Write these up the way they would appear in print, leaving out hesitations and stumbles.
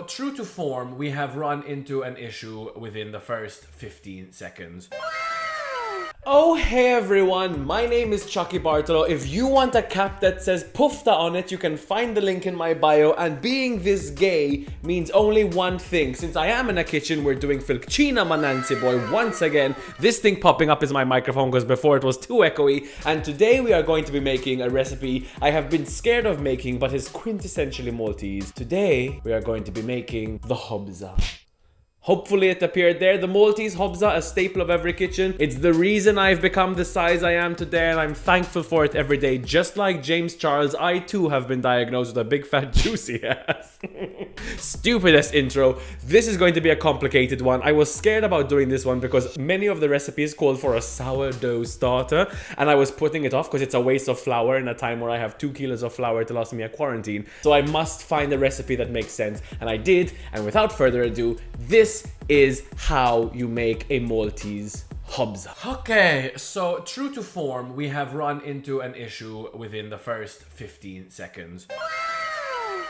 True to form, we have run into an issue within the first 15 seconds. Oh, hey everyone, my name is Chucky Bartolo. If you want a cap that says Pufta on it, you can find the link in my bio. And being this gay means only one thing. Since I am in a kitchen, we're doing Fil-Kcina, Manansi boy. Once again, this thing popping up is my microphone because before it was too echoey. And today we are going to be making a recipe I have been scared of making, but is quintessentially Maltese. Today, we are going to be making the hobza. Hopefully it appeared there. The Maltese hobza, a staple of every kitchen. It's the reason I've become the size I am today, and I'm thankful for it every day. Just like James Charles, I too have been diagnosed with a big fat juicy ass. Stupidest intro. This is going to be a complicated one. I was scared about doing this one because many of the recipes called for a sourdough starter, and I was putting it off because it's a waste of flour in a time where I have 2 kilos of flour to last me a quarantine. So I must find a recipe that makes sense, and I did. And without further ado, this is how you make a Maltese hobza. Okay, so true to form, we have run into an issue within the first 15 seconds.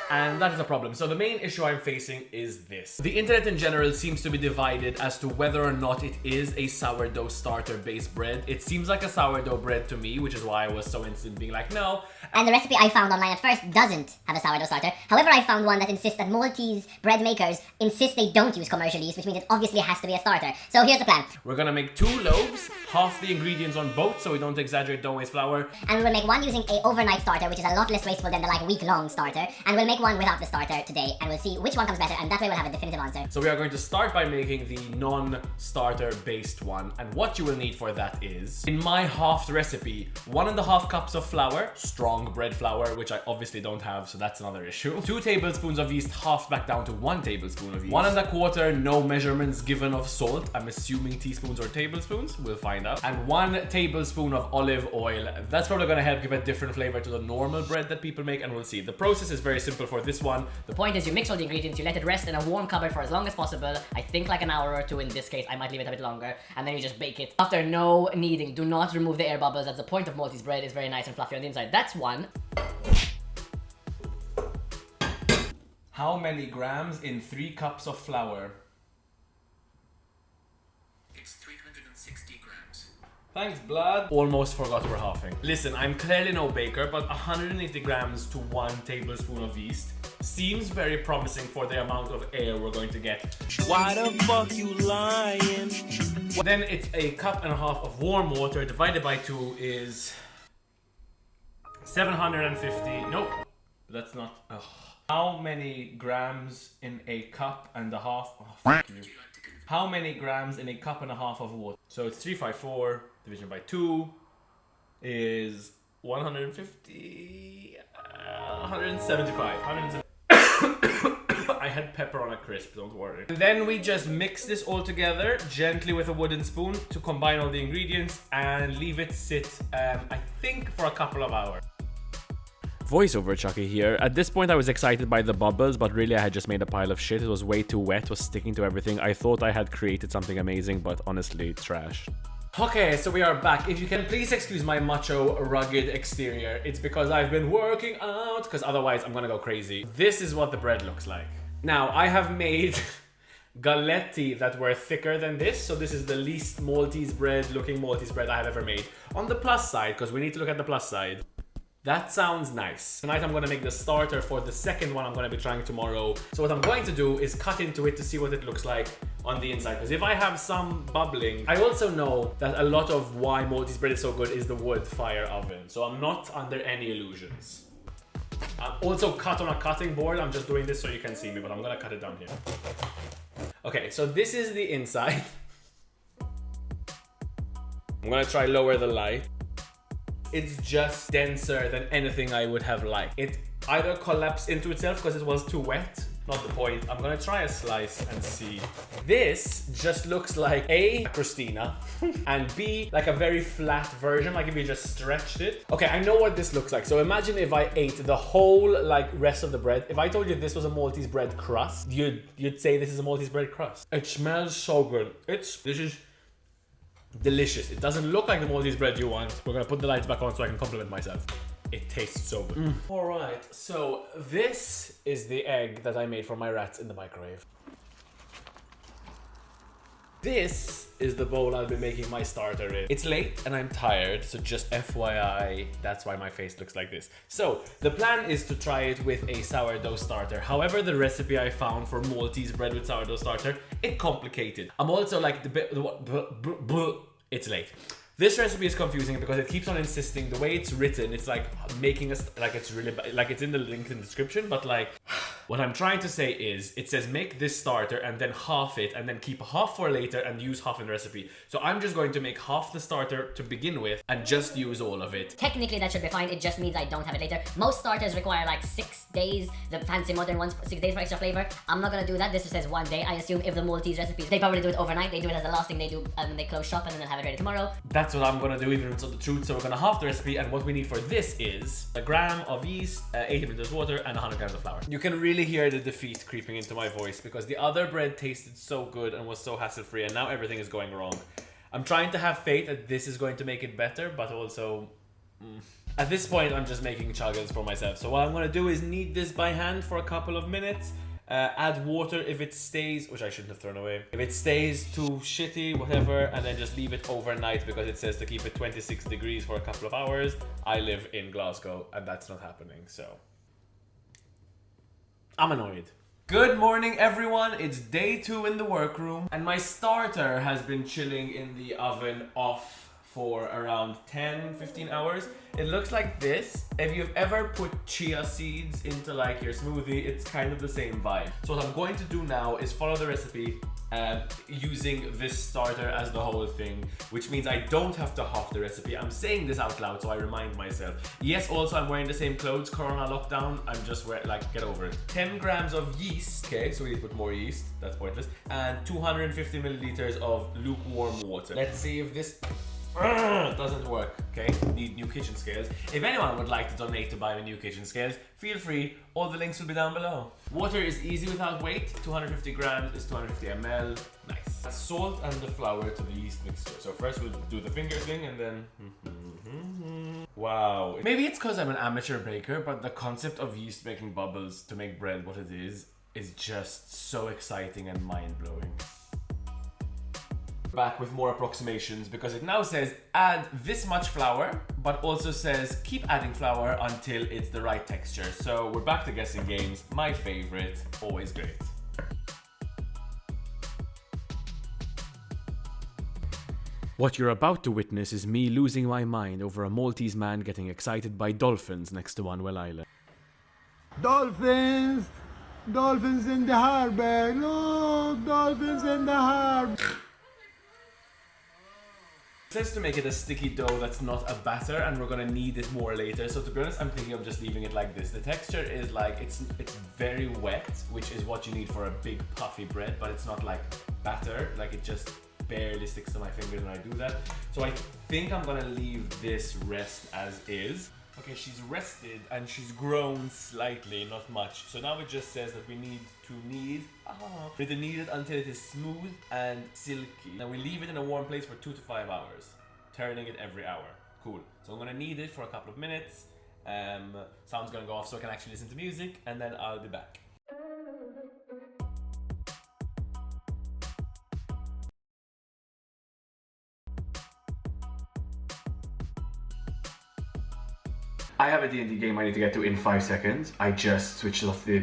And that is a problem. So the main issue I'm facing is this. The internet in general seems to be divided as to whether or not it is a sourdough starter based bread. It seems like a sourdough bread to me, which is why I was so interested in being like, no. And the recipe I found online at first doesn't have a sourdough starter. However, I found one that insists that Maltese bread makers insist they don't use commercial yeast, which means it obviously has to be a starter. So here's the plan. We're gonna make 2 loaves, half the ingredients on both so we don't exaggerate, don't waste flour. And we will make one using a overnight starter, which is a lot less wasteful than the like week-long starter. And we'll make one without the starter today, and we'll see which one comes better, and that way we'll have a definitive answer. So we are going to start by making the non-starter based one, and what you will need for that is, in my halved recipe, 1.5 cups of flour, strong bread flour, which I obviously don't have, so that's another issue. 2 tablespoons of yeast, halved back down to 1 tablespoon of yeast. 1.25, no measurements given of salt. I'm assuming teaspoons or tablespoons, we'll find out. And 1 tablespoon of olive oil. That's probably gonna help give a different flavor to the normal bread that people make, and we'll see. The process is very simple for this one. The point is you mix all the ingredients, you let it rest in a warm cupboard for as long as possible. I think like an hour or 2 in this case. I might leave it a bit longer. And then you just bake it. After no kneading, do not remove the air bubbles. That's the point of Maltese bread. It's very nice and fluffy on the inside. That's one. How many grams in 3 cups of flour? It's 360 grams. Thanks, blood. Almost forgot we're halving. Listen, I'm clearly no baker, but 180 grams to 1 tablespoon of yeast seems very promising for the amount of air we're going to get. Why the fuck you lying? Then it's a 1.5 cups of warm water divided by 2 is 750. Nope, that's not. Ugh. How many grams in a 1.5 cups? Oh, fuck you. How many grams in a 1.5 cups of water? So it's 354 division by 2 is 150, 175. I had pepper on a crisp, don't worry. And then we just mix this all together gently with a wooden spoon to combine all the ingredients and leave it sit, I think, for a couple of hours. Voiceover Chucky here. At this point I was excited by the bubbles, but really I had just made a pile of shit. It was way too wet, was sticking to everything. I thought I had created something amazing, but honestly, trash. Okay, so we are back. If you can please excuse my macho, rugged exterior, it's because I've been working out, because otherwise I'm gonna go crazy. This is what the bread looks like. Now, I have made galletti that were thicker than this, so this is the least Maltese bread looking Maltese bread I have ever made. On the plus side, because we need to look at the plus side. That sounds nice. Tonight I'm gonna make the starter for the second one I'm gonna be trying tomorrow. So what I'm going to do is cut into it to see what it looks like on the inside. Because if I have some bubbling, I also know that a lot of why Maltese bread is so good is the wood fire oven. So I'm not under any illusions. I'm also cut on a cutting board. I'm just doing this so you can see me, but I'm gonna cut it down here. Okay, so this is the inside. I'm gonna try lower the light. It's just denser than anything I would have liked. It either collapsed into itself because it was too wet. Not the point. I'm gonna try a slice and see. This just looks like A, Christina, and B, like a very flat version, like if you just stretched it. Okay, I know what this looks like. So imagine if I ate the whole like rest of the bread. If I told you this was a Maltese bread crust, you'd say this is a Maltese bread crust. It smells so good. This is delicious. It doesn't look like the Maltese bread you want. We're gonna put the lights back on so I can compliment myself. It tastes so good. All right, so this is the egg that I made for my rats in the microwave. This is the bowl I'll be making my starter in. It's late and I'm tired, so just FYI, that's why my face looks like this. So, the plan is to try it with a sourdough starter. However, the recipe I found for Maltese bread with sourdough starter, it's complicated. I'm also like, it's late. This recipe is confusing because it keeps on insisting the way it's written. It's like making us like it's really like it's in the link in the description, but like what I'm trying to say is it says make this starter and then half it and then keep half for later and use half in the recipe. So I'm just going to make half the starter to begin with and just use all of it. Technically that should be fine, it just means I don't have it later. Most starters require like 6 days, the fancy modern ones 6 days for extra flavor. I'm not gonna do that, this just says 1 day. I assume if the Maltese recipes, they probably do it overnight, they do it as the last thing they do and then they close shop and then they'll have it ready tomorrow. That's what I'm gonna do even if it's not the truth. So we're gonna half the recipe and what we need for this is a gram of yeast, 80 milliliters water and 100 grams of flour. You can really hear the defeat creeping into my voice because the other bread tasted so good and was so hassle-free and now everything is going wrong. I'm trying to have faith that this is going to make it better, but also at this point I'm just making chuggers for myself. So what I'm gonna do is knead this by hand for a couple of minutes. Add water if it stays, which I shouldn't have thrown away. If it stays too shitty, whatever, and then just leave it overnight because it says to keep it 26 degrees for a couple of hours. I live in Glasgow and that's not happening, so I'm annoyed. Good morning everyone, it's day 2 in the workroom and my starter has been chilling in the oven off for around 10-15 hours. It looks like this. If you've ever put chia seeds into like your smoothie, it's kind of the same vibe. So what I'm going to do now is follow the recipe using this starter as the whole thing, which means I don't have to half the recipe. I'm saying this out loud so I remind myself. Yes, also I'm wearing the same clothes, Corona lockdown, I'm just wearing, like, get over it. 10 grams of yeast, okay, so we need to put more yeast, that's pointless, and 250 milliliters of lukewarm water. Let's see if this doesn't work, okay? Need new kitchen scales. If anyone would like to donate to buy me new kitchen scales, feel free, all the links will be down below. Water is easy without weight, 250 grams is 250 ml, nice. Salt and the flour to the yeast mixture. So first we'll do the finger thing and then... Wow. Maybe it's because I'm an amateur baker, but the concept of yeast making bubbles to make bread what it is just so exciting and mind-blowing. Back with more approximations because it now says add this much flour, but also says keep adding flour until it's the right texture. So we're back to guessing games, my favorite, always great. What you're about to witness is me losing my mind over a Maltese man getting excited by dolphins next to Manuel Island. Dolphins! Dolphins in the harbor! Look! Dolphins in the harbor! It says to make it a sticky dough that's not a batter and we're gonna knead it more later. So to be honest, I'm thinking of just leaving it like this. The texture is like, it's very wet, which is what you need for a big puffy bread, but it's not like batter, like it just barely sticks to my fingers when I do that. So I think I'm gonna leave this rest as is. Okay, she's rested and she's grown slightly, not much. So now it just says that we need to knead. We need to knead it until it is smooth and silky. Now we leave it in a warm place for 2 to 5 hours, turning it every hour. Cool. So I'm gonna knead it for a couple of minutes. Sound's gonna go off so I can actually listen to music, and then I'll be back. I have a D&D game I need to get to in 5 seconds. I just switched off the...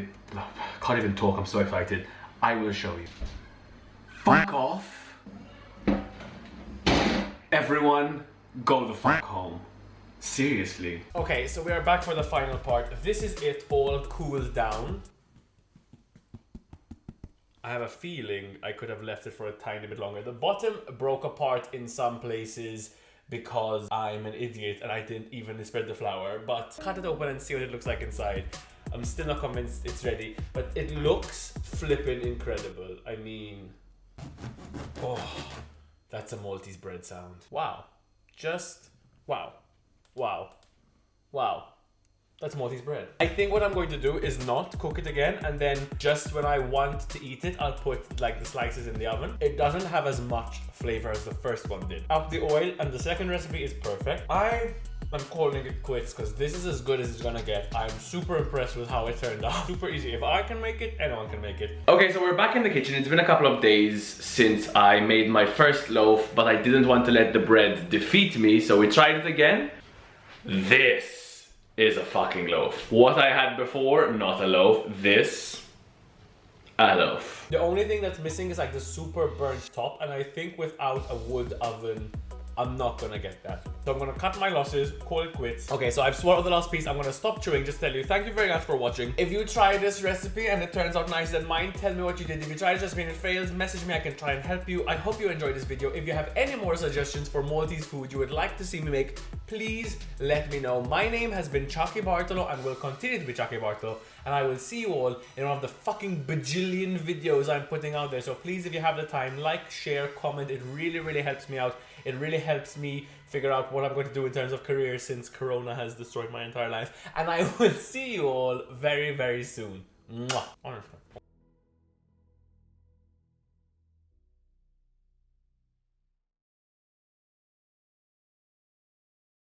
can't even talk, I'm so excited. I will show you. Fuck off. Everyone, go the fuck home. Seriously. Okay, so we are back for the final part. This is it all cooled down. I have a feeling I could have left it for a tiny bit longer. The bottom broke apart in some places because I'm an idiot and I didn't even spread the flour, but cut it open and see what it looks like inside. I'm still not convinced it's ready, but it looks flippin' incredible. I mean, oh, that's a Maltese bread sound. Wow. Just wow. Wow. Wow. That's Maltese bread. I think what I'm going to do is not cook it again, and then just when I want to eat it, I'll put like the slices in the oven. It doesn't have as much flavor as the first one did. Out the oil, and the second recipe is perfect. I I'm calling it quits because this is as good as it's gonna get. I'm super impressed with how it turned out. Super easy. If I can make it, anyone can make it. Okay, so we're back in the kitchen. It's been a couple of days since I made my first loaf, but I didn't want to let the bread defeat me, so we tried it again. This is a fucking loaf. What I had before, not a loaf. This, a loaf. The only thing that's missing is like the super burnt top, and I think without a wood oven, I'm not gonna get that. So I'm gonna cut my losses, call it quits. Okay, so I've swallowed the last piece. I'm gonna stop chewing, just tell you thank you very much for watching. If you try this recipe and it turns out nicer than mine, tell me what you did. If you try it just and it fails, message me, I can try and help you. I hope you enjoyed this video. If you have any more suggestions for Maltese food you would like to see me make, please let me know. My name has been Chucky Bartolo and will continue to be Chucky Bartolo, and I will see you all in one of the fucking bajillion videos I'm putting out there. So please, if you have the time, like, share, comment. It really, really helps me out. It really helps me figure out what I'm going to do in terms of career, since Corona has destroyed my entire life. And I will see you all very, very soon. Mwah. Honestly.